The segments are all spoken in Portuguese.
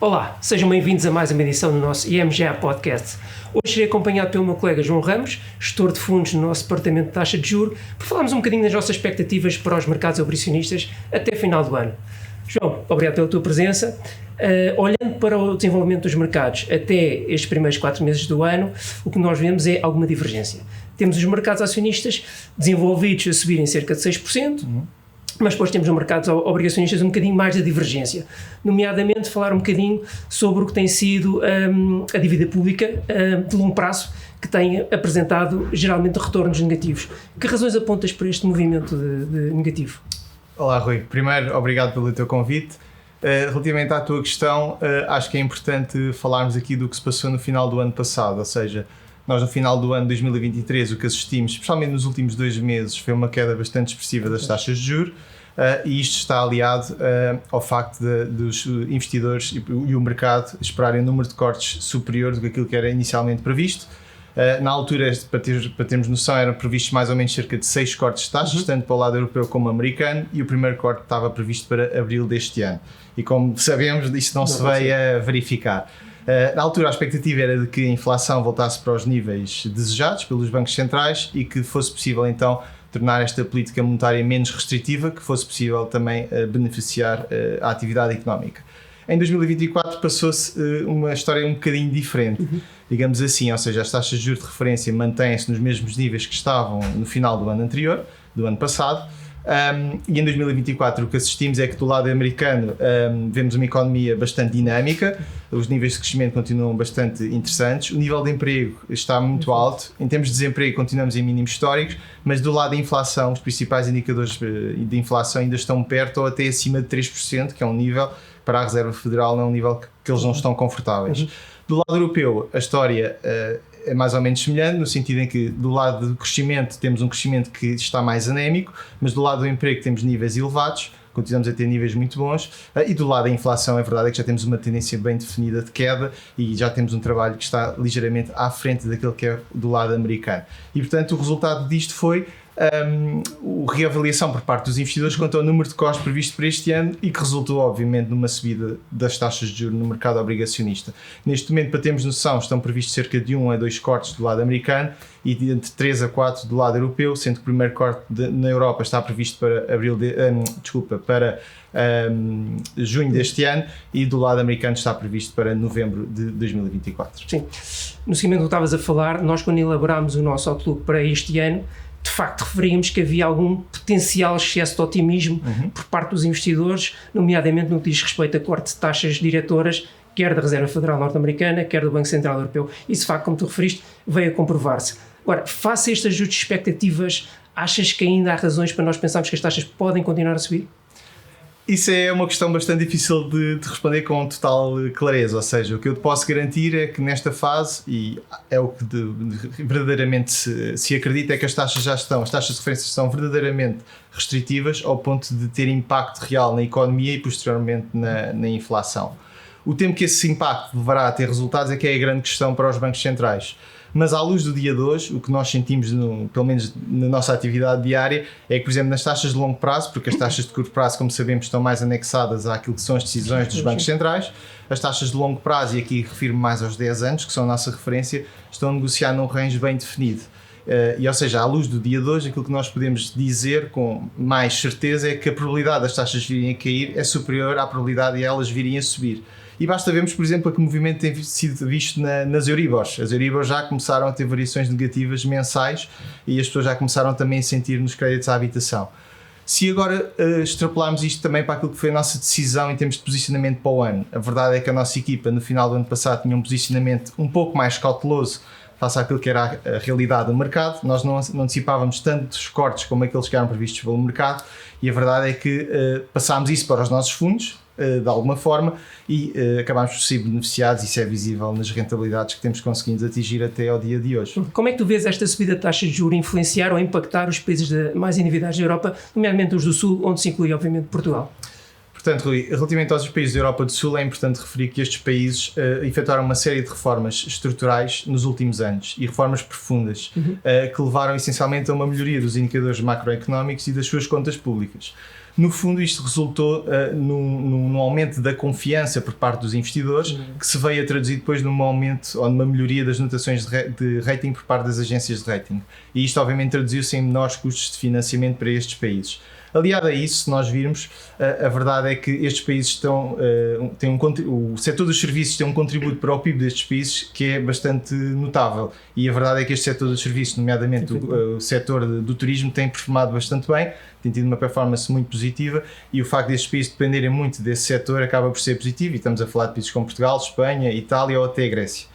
Olá, sejam bem-vindos a mais uma edição do nosso IMGA Podcast. Hoje serei acompanhado pelo meu colega João Ramos, gestor de fundos no nosso departamento de taxa de juros, para falarmos um bocadinho das nossas expectativas para os mercados operacionistas até final do ano. João, obrigado pela tua presença. Olhando para o desenvolvimento dos mercados até estes primeiros 4 meses do ano, o que nós vemos é alguma divergência. Temos os mercados acionistas desenvolvidos a subirem cerca de 6%, mas depois temos no mercado obrigacionistas um bocadinho mais de divergência, nomeadamente falar um bocadinho sobre o que tem sido a dívida pública de longo prazo, que tem apresentado geralmente retornos negativos. Que razões apontas para este movimento de negativo? Olá Rui, primeiro obrigado pelo teu convite. Relativamente à tua questão, acho que é importante falarmos aqui do que se passou no final do ano passado, ou seja, nós no final do ano de 2023 o que assistimos, especialmente nos últimos 2 meses, foi uma queda bastante expressiva das taxas de juros, e isto está aliado ao facto dos investidores e o mercado esperarem um número de cortes superior do que aquilo que era inicialmente previsto. Na altura, para termos noção, eram previstos mais ou menos cerca de 6 cortes de taxas, tanto para o lado europeu como americano, e o primeiro corte estava previsto para abril deste ano. E como sabemos, isto não se veio a verificar. Na altura a expectativa era de que a inflação voltasse para os níveis desejados pelos bancos centrais e que fosse possível então tornar esta política monetária menos restritiva, que fosse possível também beneficiar a atividade económica. Em 2024 passou-se uma história um bocadinho diferente, digamos assim, ou seja, as taxas de juros de referência mantêm-se nos mesmos níveis que estavam no final do ano anterior, do ano passado. E em 2024 o que assistimos é que do lado americano vemos uma economia bastante dinâmica, os níveis de crescimento continuam bastante interessantes, o nível de emprego está muito alto, em termos de desemprego continuamos em mínimos históricos, mas do lado da inflação, os principais indicadores de inflação ainda estão perto ou até acima de 3%, que é um nível, para a Reserva Federal, não é um nível que eles não estão confortáveis. Do lado europeu a história é mais ou menos semelhante, no sentido em que do lado do crescimento temos um crescimento que está mais anémico, mas do lado do emprego temos níveis elevados, continuamos a ter níveis muito bons, e do lado da inflação a verdade é que já temos uma tendência bem definida de queda e já temos um trabalho que está ligeiramente à frente daquele que é do lado americano. E portanto o resultado disto foi a reavaliação por parte dos investidores quanto ao número de cortes previsto para este ano e que resultou obviamente numa subida das taxas de juros no mercado obrigacionista. Neste momento, para termos noção, estão previstos cerca de 1 a 2 cortes do lado americano e de entre 3 a 4 do lado europeu, sendo que o primeiro corte na Europa está previsto para junho deste ano e do lado americano está previsto para novembro de 2024. Sim, no seguimento do que estavas a falar, nós quando elaborámos o nosso outlook para este ano, de facto referíamos que havia algum potencial excesso de otimismo por parte dos investidores, nomeadamente no que diz respeito a corte de taxas diretoras, quer da Reserva Federal Norte-Americana, quer do Banco Central Europeu. Isso, de facto, como tu referiste, veio a comprovar-se. Agora, face a estas expectativas, achas que ainda há razões para nós pensarmos que as taxas podem continuar a subir? Isso é uma questão bastante difícil de responder com total clareza, ou seja, o que eu te posso garantir é que nesta fase, e é o que verdadeiramente se acredita, é que as taxas de referência estão verdadeiramente restritivas ao ponto de ter impacto real na economia e posteriormente na inflação. O tempo que esse impacto levará a ter resultados é que é a grande questão para os bancos centrais. Mas à luz do dia de hoje, o que nós sentimos, pelo menos na nossa atividade diária, é que, por exemplo, nas taxas de longo prazo, porque as taxas de curto prazo, como sabemos, estão mais anexadas àquilo que são as decisões dos bancos centrais, as taxas de longo prazo, e aqui refiro-me mais aos 10 anos, que são a nossa referência, estão a negociar num range bem definido. Ou seja, à luz do dia de hoje, aquilo que nós podemos dizer com mais certeza é que a probabilidade das taxas virem a cair é superior à probabilidade de elas virem a subir. E basta vermos, por exemplo, que o movimento tem sido visto nas Euribors. As Euribors já começaram a ter variações negativas mensais e as pessoas já começaram também a sentir nos créditos à habitação. Se agora extrapolarmos isto também para aquilo que foi a nossa decisão em termos de posicionamento para o ano, a verdade é que a nossa equipa no final do ano passado tinha um posicionamento um pouco mais cauteloso face àquilo que era a realidade do mercado. Nós não antecipávamos tantos cortes como aqueles que eram previstos pelo mercado e a verdade é que passámos isso para os nossos fundos, de alguma forma, e acabámos por ser beneficiados, e isso é visível nas rentabilidades que temos conseguido atingir até ao dia de hoje. Como é que tu vês esta subida de taxas de juros influenciar ou impactar os países mais endividados da Europa, nomeadamente os do Sul, onde se inclui obviamente Portugal? Portanto, Rui, relativamente aos países da Europa do Sul, é importante referir que estes países efetuaram uma série de reformas estruturais nos últimos anos e reformas profundas que levaram essencialmente a uma melhoria dos indicadores macroeconómicos e das suas contas públicas. No fundo, isto resultou num aumento da confiança por parte dos investidores, que se veio a traduzir depois num aumento ou numa melhoria das notações de rating por parte das agências de rating. E isto, obviamente, traduziu-se em menores custos de financiamento para estes países. Aliado a isso, se nós virmos, a verdade é que estes países o setor dos serviços tem um contributo para o PIB destes países que é bastante notável, e a verdade é que este setor dos serviços, nomeadamente o setor do turismo, tem performado bastante bem, tem tido uma performance muito positiva, e o facto destes países dependerem muito desse setor acaba por ser positivo, e estamos a falar de países como Portugal, Espanha, Itália ou até a Grécia.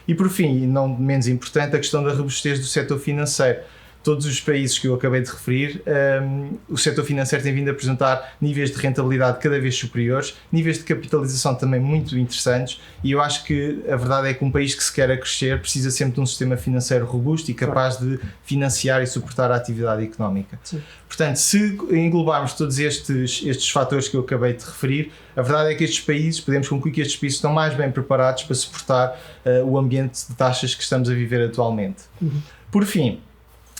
E por fim, e não menos importante, a questão da robustez do setor financeiro. Todos os países que eu acabei de referir, o setor financeiro tem vindo a apresentar níveis de rentabilidade cada vez superiores, níveis de capitalização também muito interessantes, e eu acho que a verdade é que um país que se quer crescer precisa sempre de um sistema financeiro robusto e capaz de financiar e suportar a atividade económica. Sim. Portanto, se englobarmos todos estes fatores que eu acabei de referir, a verdade é que estes países, podemos concluir que estes países estão mais bem preparados para suportar o ambiente de taxas que estamos a viver atualmente. Por fim,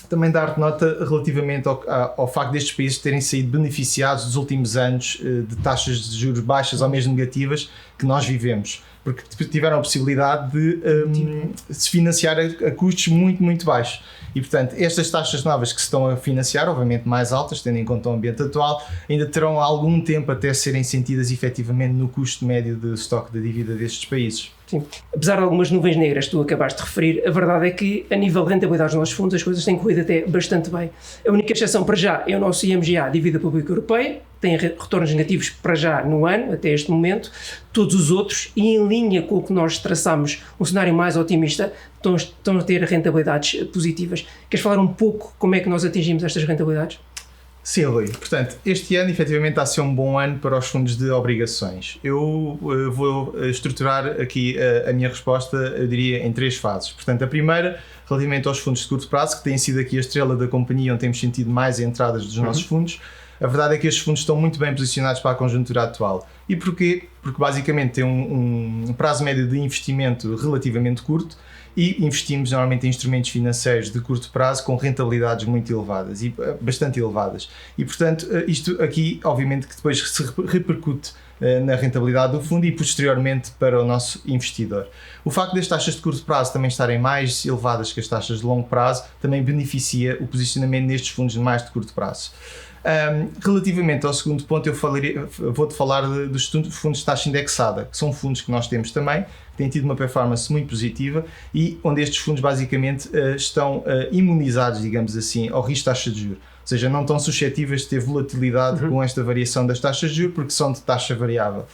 também dar nota relativamente ao facto destes países terem saído beneficiados dos últimos anos de taxas de juros baixas ou mesmo negativas que nós vivemos, porque tiveram a possibilidade de se financiar a custos muito, muito baixos. E, portanto, estas taxas novas que se estão a financiar, obviamente mais altas, tendo em conta o ambiente atual, ainda terão algum tempo até serem sentidas efetivamente no custo médio de estoque da dívida destes países. Sim. Apesar de algumas nuvens negras que tu acabaste de referir, a verdade é que, a nível de rentabilidade dos nossos fundos, as coisas têm corrido até bastante bem. A única exceção para já é o nosso IMGA, Dívida Pública Europeia, tem retornos negativos para já no ano, até este momento. Todos os outros, e em linha com o que nós traçamos, um cenário mais otimista, estão a ter rentabilidades positivas. Queres falar um pouco como é que nós atingimos estas rentabilidades? Sim, Rui. Portanto, este ano efetivamente está a ser um bom ano para os fundos de obrigações. Eu vou estruturar aqui a minha resposta, eu diria, em 3 fases. Portanto, a primeira, relativamente aos fundos de curto prazo, que têm sido aqui a estrela da companhia, onde temos sentido mais entradas dos nossos fundos. A verdade é que estes fundos estão muito bem posicionados para a conjuntura atual. E porquê? Porque basicamente tem um prazo médio de investimento relativamente curto, e investimos normalmente em instrumentos financeiros de curto prazo com rentabilidades muito elevadas e bastante elevadas. E, portanto, isto aqui, obviamente, que depois se repercute na rentabilidade do fundo e posteriormente para o nosso investidor. O facto das taxas de curto prazo também estarem mais elevadas que as taxas de longo prazo também beneficia o posicionamento nestes fundos mais de curto prazo. Relativamente ao segundo ponto, eu vou-te falar dos fundos de taxa indexada, que são fundos que nós temos também, que têm tido uma performance muito positiva e onde estes fundos basicamente estão imunizados, digamos assim, ao risco de taxa de juros. Ou seja, não estão suscetíveis de ter volatilidade com esta variação das taxas de juros porque são de taxa variável.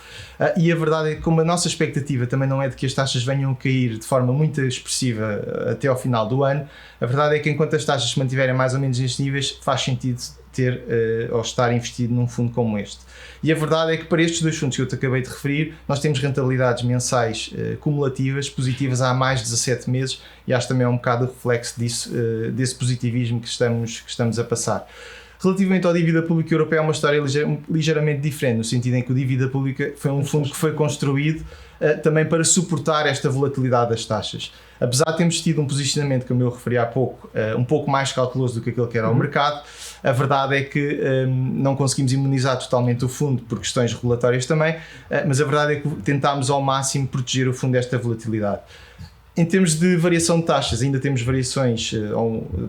E a verdade é que, como a nossa expectativa também não é de que as taxas venham a cair de forma muito expressiva até ao final do ano, a verdade é que enquanto as taxas se mantiverem mais ou menos nestes níveis, faz sentido ter ou estar investido num fundo como este. E a verdade é que para estes 2 fundos que eu te acabei de referir, nós temos rentabilidades mensais cumulativas, positivas há mais de 17 meses, e acho também é um bocado o reflexo disso, desse positivismo que estamos a passar. Relativamente à dívida pública europeia, é uma história ligeiramente diferente, no sentido em que a dívida pública foi um fundo que foi construído também para suportar esta volatilidade das taxas. Apesar de termos tido um posicionamento, como eu referi há pouco, um pouco mais cauteloso do que aquele que era o mercado, a verdade é que não conseguimos imunizar totalmente o fundo por questões regulatórias também, mas a verdade é que tentámos ao máximo proteger o fundo desta volatilidade. Em termos de variação de taxas, ainda temos variações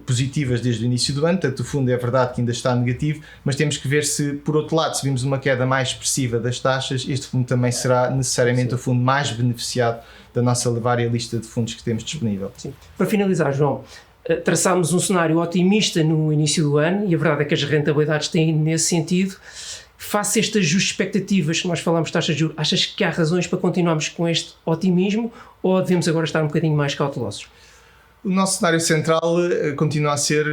positivas desde o início do ano, portanto o fundo é verdade que ainda está negativo, mas temos que ver se, por outro lado, se vimos uma queda mais expressiva das taxas, este fundo também será necessariamente o fundo mais beneficiado da nossa vária lista de fundos que temos disponível. Sim. Para finalizar, João, traçámos um cenário otimista no início do ano e a verdade é que as rentabilidades têm ido nesse sentido. Face a estas justas expectativas que nós falamos de taxas de juros, achas que há razões para continuarmos com este otimismo ou devemos agora estar um bocadinho mais cautelosos? O nosso cenário central continua a ser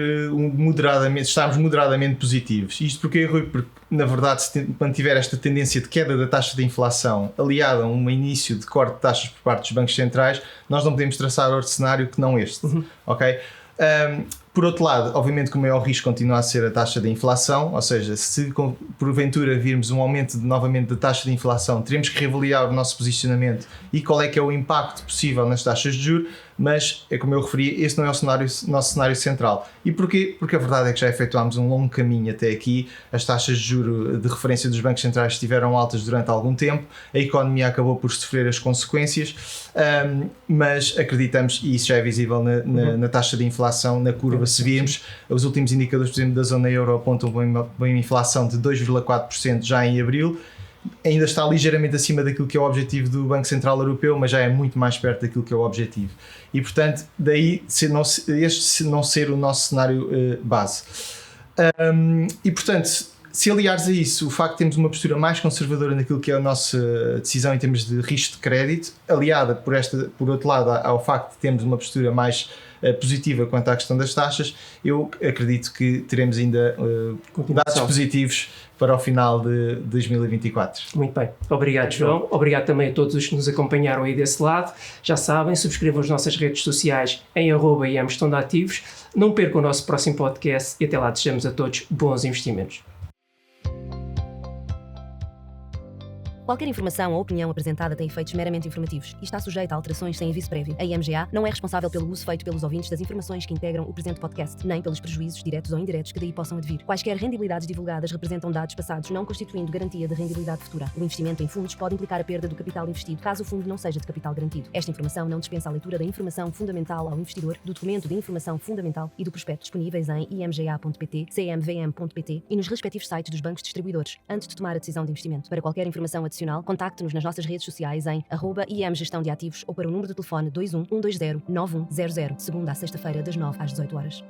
estarmos moderadamente positivos. Isto porque, Rui, porque na verdade, se mantiver esta tendência de queda da taxa de inflação aliada a um início de corte de taxas por parte dos bancos centrais, nós não podemos traçar outro cenário que não este. Ok? Por outro lado, obviamente que o maior risco continua a ser a taxa de inflação, ou seja, se porventura virmos um aumento novamente da taxa de inflação, teremos que reavaliar o nosso posicionamento e qual é que é o impacto possível nas taxas de juros, mas é como eu referi, esse não é o nosso cenário central. E porquê? Porque a verdade é que já efetuámos um longo caminho até aqui, as taxas de juros de referência dos bancos centrais estiveram altas durante algum tempo, a economia acabou por sofrer as consequências, mas acreditamos, e isso já é visível na taxa de inflação, na curva, se virmos, os últimos indicadores, por exemplo, da zona euro apontam para uma inflação de 2,4% já em abril, ainda está ligeiramente acima daquilo que é o objetivo do Banco Central Europeu, mas já é muito mais perto daquilo que é o objetivo. E, portanto, daí este não ser o nosso cenário base. E, portanto, se aliares a isso o facto de termos uma postura mais conservadora naquilo que é a nossa decisão em termos de risco de crédito, aliada por outro lado ao facto de termos uma postura mais positiva quanto à questão das taxas, eu acredito que teremos ainda dados positivos para o final de 2024. Muito bem. Obrigado, João. Obrigado também a todos os que nos acompanharam aí desse lado. Já sabem, subscrevam as nossas redes sociais em @IAMGestãodeativos. Não percam o nosso próximo podcast e até lá desejamos a todos bons investimentos. Qualquer informação ou opinião apresentada tem efeitos meramente informativos e está sujeita a alterações sem aviso prévio. A IMGA não é responsável pelo uso feito pelos ouvintes das informações que integram o presente podcast, nem pelos prejuízos diretos ou indiretos que daí possam advir. Quaisquer rendibilidades divulgadas representam dados passados, não constituindo garantia de rendibilidade futura. O investimento em fundos pode implicar a perda do capital investido, caso o fundo não seja de capital garantido. Esta informação não dispensa a leitura da informação fundamental ao investidor, do documento de informação fundamental e do prospecto disponíveis em imga.pt, cmvm.pt e nos respectivos sites dos bancos distribuidores, antes de tomar a decisão de investimento. Para qualquer informação adicional, contacte-nos nas nossas redes sociais em @IAMGestãodeativos ou para o número de telefone 21 120 9100, segunda a sexta-feira das 9 às 18 horas.